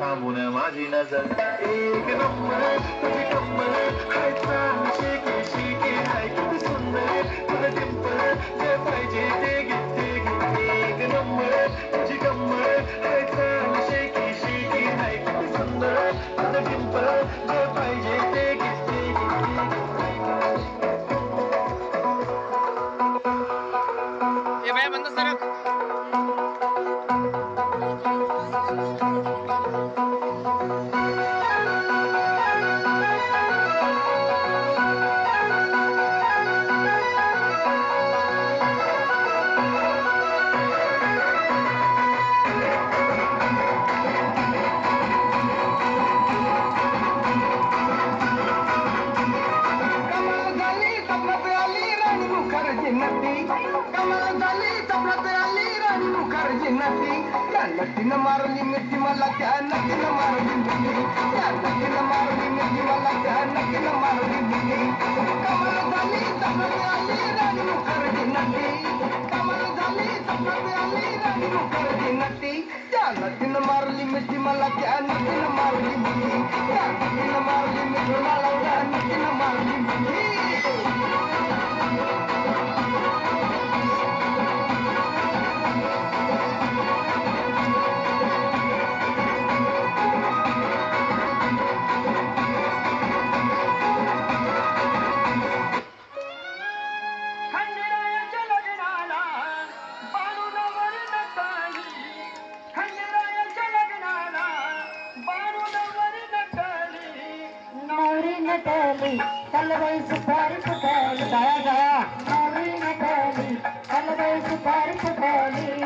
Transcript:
थांबून माझी नजर एक नंबर तुझी कम्मल हाय छान शेकी शेकी हाय किती सुंदर तुझं डिंपल जे पाहिजे ते घे एक नंबर तुझी कम्मल हाय छान शेकी शेकी हाय किती सुंदर तुझं डिंपल जे पाहिजे ते घे ये बाय बंद सरक नक्कीनं मारली मिठी मला त्या नक्कीनं मारली मिठी त्या नक्कीनं मारली मिठी मला त्या नक्कीनं मारली मिठी कमाल झाली सपनात आली राणी मुखर्जी नटी कमाल झाली सपनात आली राणी मुखर्जी नटी त्या नक्कीनं मारली मिठी मला त्या नक्कीनं मारली मिठी त्या नक्कीनं मारली मिठी मला त्या नक्कीनं मारली मिठी नटली कलबाई सुपारी फुटली गाया गाया नवरी नटली कलबाई सुपारी फुटली